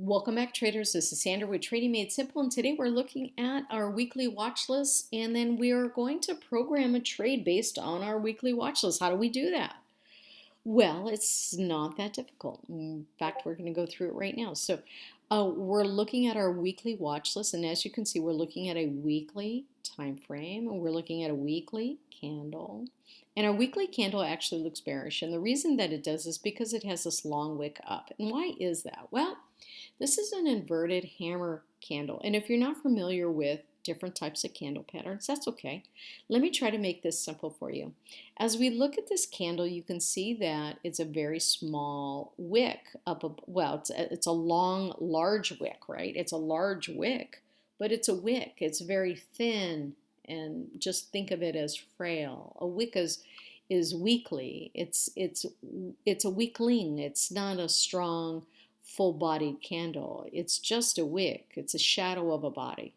Welcome back, traders. This is Sandra with Trading Made Simple, and today we're looking at our weekly watch list, and then we are going to program a trade based on our weekly watch list. How do we do that? Well, it's not that difficult. In fact, we're going to go through it right now. We're looking at our weekly watch list, and as you can see, we're looking at a weekly time frame, and we're looking at a weekly candle. And our weekly candle actually looks bearish, and the reason that it does is because it has this long wick up. And why is that? Well, this is an inverted hammer candle, and if you're not familiar with different types of candle patterns, that's okay. Let me try to make this simple for you. As we look at this candle, you can see that it's a very small wick up. Well, it's a long, large wick, right? It's a large wick, but it's a wick. It's very thin, and just think of it as frail. A wick is weakly. It's a weakling. It's not a strong, full-bodied candle. It's just a wick. It's a shadow of a body.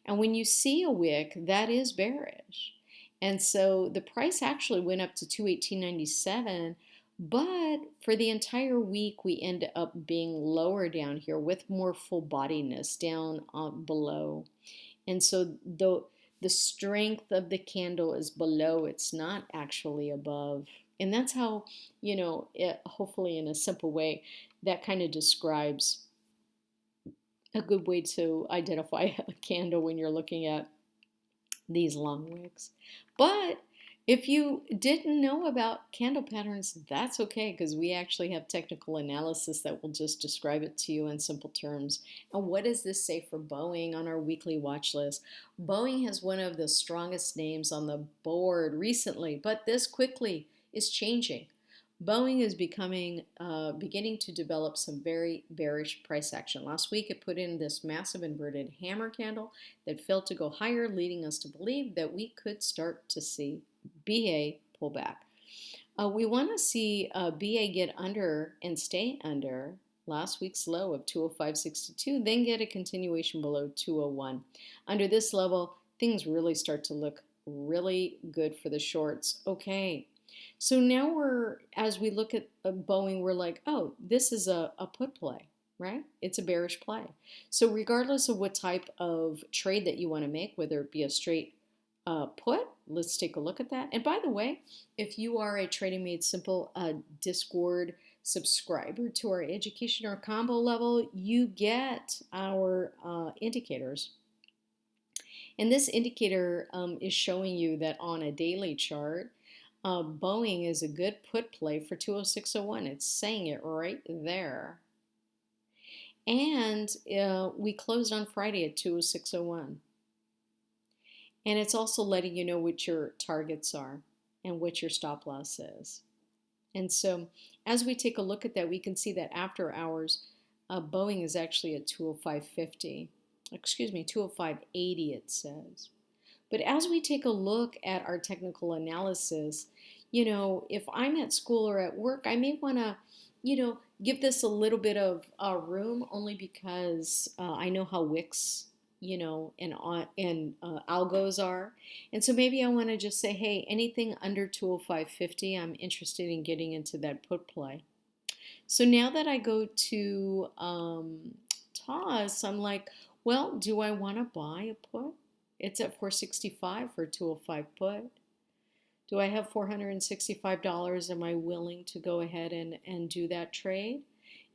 And when you see a wick, that is bearish. And so the price actually went up to 218.97, but for the entire week, we end up being lower down here with more full bodiness down below. And so the strength of the candle is below, it's not actually above. And that's how, hopefully in a simple way, that kind of describes a good way to identify a candle when you're looking at these long wicks. But if you didn't know about candle patterns, that's okay, because we actually have technical analysis that will just describe it to you in simple terms. And what does this say for Boeing on our weekly watch list? Boeing has one of the strongest names on the board recently, but this quickly is changing. Boeing is beginning to develop some very bearish price action. Last week, it put in this massive inverted hammer candle that failed to go higher, leading us to believe that we could start to see BA pull back. We want to see BA get under and stay under last week's low of 205.62, then get a continuation below 201. Under this level, things really start to look really good for the shorts. Okay. So now as we look at Boeing, we're like, oh, this is a put play, right? It's a bearish play. So regardless of what type of trade that you want to make, whether it be a straight put, let's take a look at that. And by the way, if you are a Trading Made Simple Discord subscriber to our education or combo level, you get our indicators. And this indicator is showing you that on a daily chart, Boeing is a good put play for 206.01. It's saying it right there. And we closed on Friday at 206.01. And it's also letting you know what your targets are and what your stop loss is. And so as we take a look at that, we can see that after hours, Boeing is actually at 205.50. Excuse me, 205.80 it says. But as we take a look at our technical analysis, if I'm at school or at work, I may want to, give this a little bit of room, only because I know how wicks, and algos are. And so maybe I want to just say, hey, anything under 205.50, I'm interested in getting into that put play. So now that I go to TOS, I'm like, well, do I want to buy a put? It's at 465 for 205 put. Do I have $465? Am I willing to go ahead and do that trade?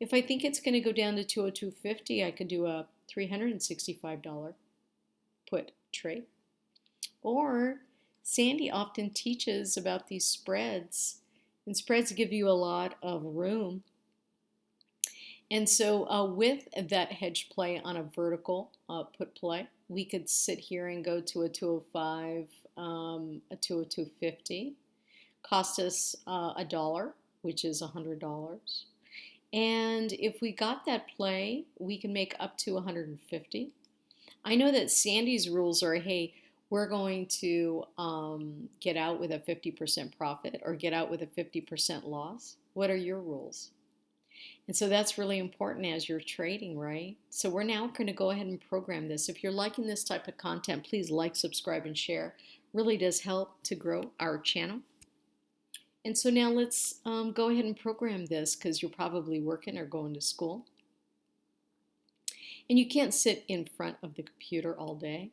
If I think it's going to go down to 202.50, I could do a $365 put trade. Or Sandy often teaches about these spreads, and spreads give you a lot of room. And so with that hedge play on a vertical put play, we could sit here and go to a 205, a 202.50, cost us a dollar, which is $100. And if we got that play, we can make up to 150. I know that Sandy's rules are, hey, we're going to get out with a 50% profit or get out with a 50% loss. What are your rules? And so that's really important as you're trading, right? So we're now going to go ahead and program this. If you're liking this type of content, please like, subscribe, and share. Really does help to grow our channel. And so now let's go ahead and program this, because you're probably working or going to school. And you can't sit in front of the computer all day.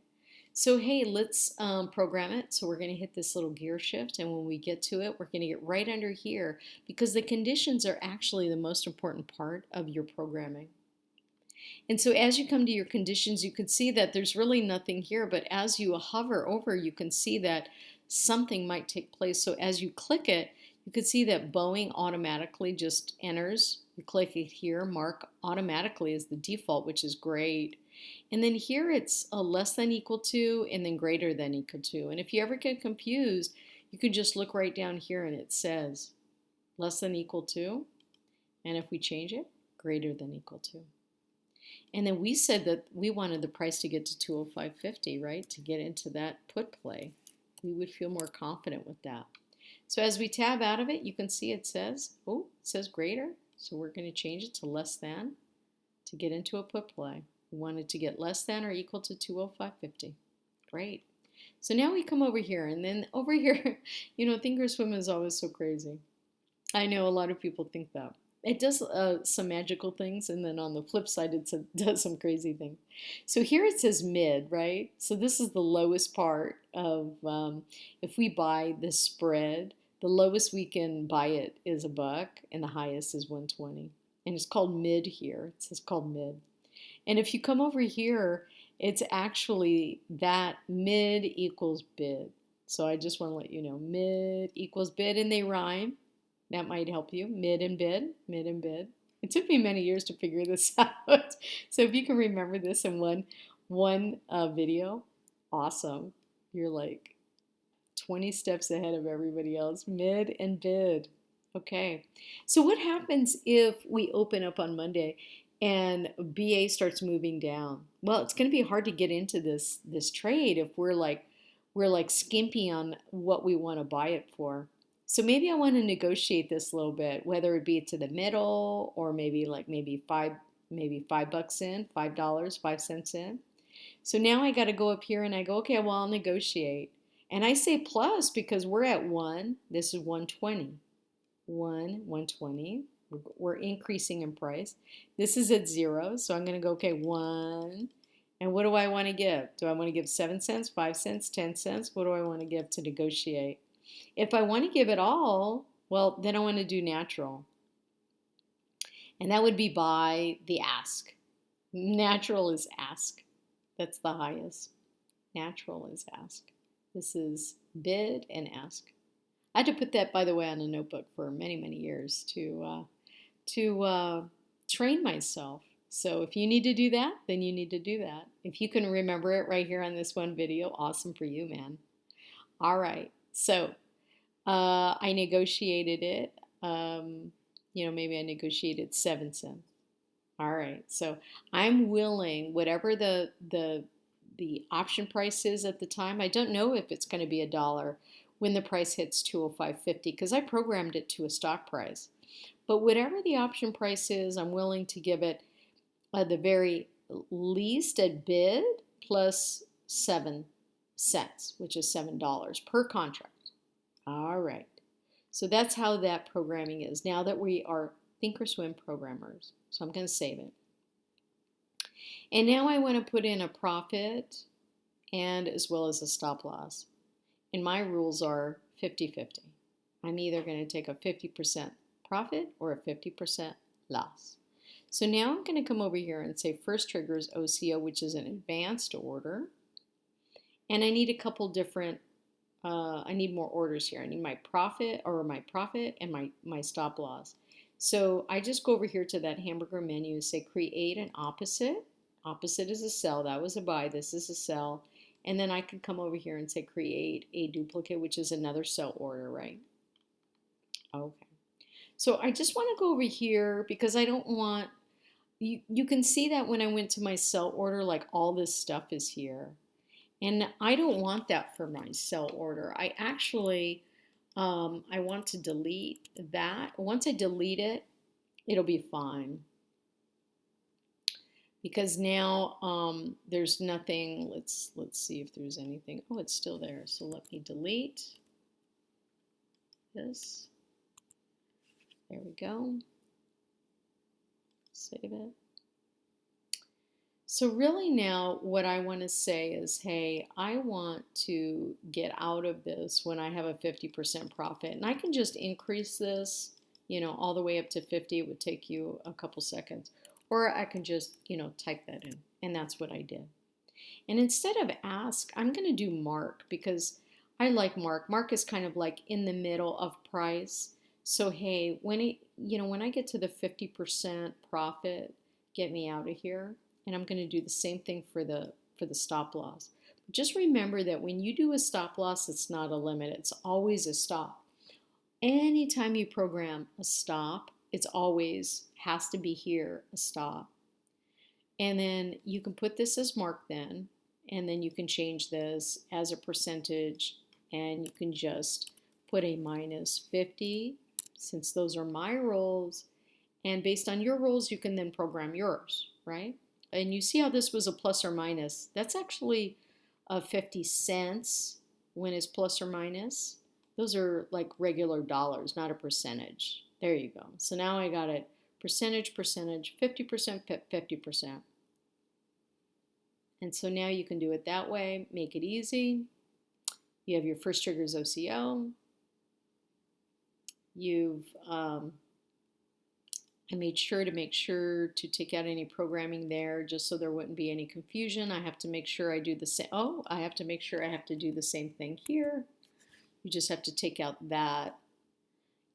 So hey, let's program it. So we're going to hit this little gear shift, and when we get to it, we're going to get right under here because the conditions are actually the most important part of your programming. And so as you come to your conditions, you can see that there's really nothing here, but as you hover over, you can see that something might take place. So as you click it, you can see that Boeing automatically just enters. You click it here, mark automatically as the default, which is great. And then here it's a less than equal to and then greater than equal to. And if you ever get confused, you can just look right down here and it says less than equal to. And if we change it, greater than equal to. And then we said that we wanted the price to get to 205.50, right? To get into that put play. We would feel more confident with that. So as we tab out of it, you can see it says, oh, it says greater. So we're going to change it to less than to get into a put play. We wanted to get less than or equal to 205.50. Great. So now we come over here, and then over here, you know, thinkorswim is always so crazy. I know a lot of people think that. It does some magical things, and then on the flip side, it does some crazy things. So here it says mid, right? So this is the lowest part of, if we buy this spread, the lowest we can buy it is $1, and the highest is 120. And it's called mid here. It says called mid. And if you come over here, it's actually that mid equals bid. So I just want to let you know, mid equals bid, and they rhyme. That might help you. Mid and bid, mid and bid. It took me many years to figure this out. So if you can remember this in one video, awesome. You're like 20 steps ahead of everybody else. Mid and bid. Okay. So what happens if we open up on Monday and BA starts moving down? Well, it's going to be hard to get into this trade if we're like skimpy on what we want to buy it for. So maybe I want to negotiate this a little bit, whether it be to the middle or maybe $5 in, $5, 5 cents in. So now I got to go up here and I go, okay, well, I'll negotiate. And I say plus because we're at 1. This is 120. 120. We're increasing in price. This is at 0. So I'm going to go, okay, 1. And what do I want to give? Do I want to give 7 cents, 5 cents, 10 cents? What do I want to give to negotiate? If I want to give it all, well, then I want to do natural. And that would be by the ask. Natural is ask. That's the highest. Natural is ask. This is bid and ask. I had to put that, by the way, on a notebook for many, many years to train myself. So if you need to do that, then you need to do that. If you can remember it right here on this one video, awesome for you, man. All right. So I negotiated it. Maybe I negotiated 7 cents. All right. So I'm willing, whatever the option price is at the time. I don't know if it's going to be $1 when the price hits 205.50 because I programmed it to a stock price. But whatever the option price is, I'm willing to give it the very least at bid plus 7 cents, which is $7 per contract. All right. So that's how that programming is now that we are thinkorswim programmers. So I'm going to save it. And now I want to put in a profit and as well as a stop loss. And my rules are 50-50. I'm either going to take a 50% profit or a 50% loss. So now I'm going to come over here and say first trigger is OCO, which is an advanced order. And I need a couple different, I need more orders here. I need my profit and my stop loss. So I just go over here to that hamburger menu and say create an opposite. Opposite is a sell. That was a buy. This is a sell. And then I can come over here and say create a duplicate, which is another sell order, right? Okay. So I just want to go over here because I don't want, you can see that when I went to my sell order, like all this stuff is here. And I don't want that for my sell order. I actually, I want to delete that. Once I delete it, it'll be fine. Because now there's nothing, let's see if there's anything. Oh, it's still there. So let me delete this. There we go. Save it. So really now what I want to say is, hey, I want to get out of this when I have a 50% profit. And I can just increase this, all the way up to 50. It would take you a couple seconds. Or I can just, type that in. And that's what I did. And instead of ask, I'm going to do mark because I like mark. Mark is kind of like in the middle of price. So hey, when I get to the 50% profit, get me out of here. And I'm going to do the same thing for the stop loss. But just remember that when you do a stop loss, it's not a limit. It's always a stop. Anytime you program a stop, it's always has to be here, a stop. And then you can put this as mark then, and then you can change this as a percentage, and you can just put a minus 50 since those are my rules. And based on your rules, you can then program yours, right? And you see how this was a plus or minus. That's actually 50 cents when it's plus or minus. Those are like regular dollars, not a percentage. There you go. So now I got it percentage, 50%, 50%. And so now you can do it that way, make it easy. You have your first triggers OCO. I made sure to take out any programming there just so there wouldn't be any confusion. I have to make sure I do the same. Oh, I have to make sure I have to do the same thing here. You just have to take out that.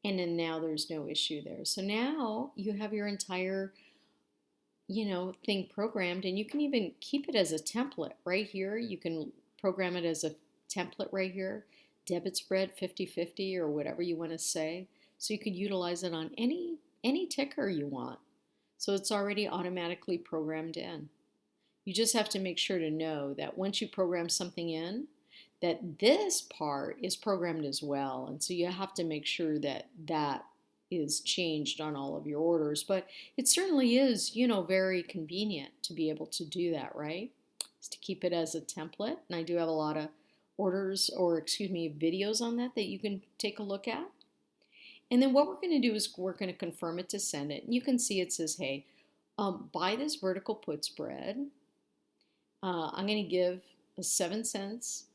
And then now there's no issue there. So now you have your entire, thing programmed, and you can even keep it as a template right here. You can program it as a template right here. Debit spread 50-50 or whatever you want to say. So you could utilize it on any ticker you want. So it's already automatically programmed in. You just have to make sure to know that once you program something in, that this part is programmed as well. And so you have to make sure that that is changed on all of your orders. But it certainly is, very convenient to be able to do that, right? Is to keep it as a template. And I do have a lot of videos on that you can take a look at. And then what we're going to do is we're going to confirm it to send it. And you can see it says, hey, buy this vertical put spread. I'm going to give a 7 cents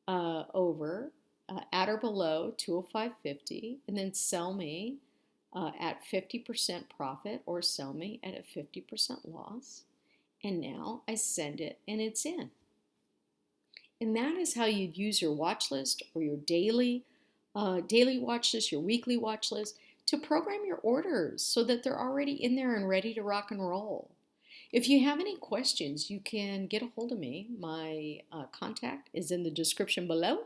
over at or below 205.50, and then sell me at 50% profit or sell me at a 50% loss. And now I send it and it's in. And that is how you'd use your watch list or your daily watch list, your weekly watch list to program your orders so that they're already in there and ready to rock and roll. If you have any questions, you can get a hold of me. My contact is in the description below.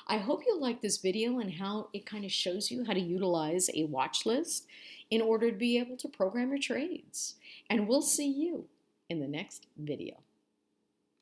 I hope you like this video and how it kind of shows you how to utilize a watch list in order to be able to program your trades. And we'll see you in the next video.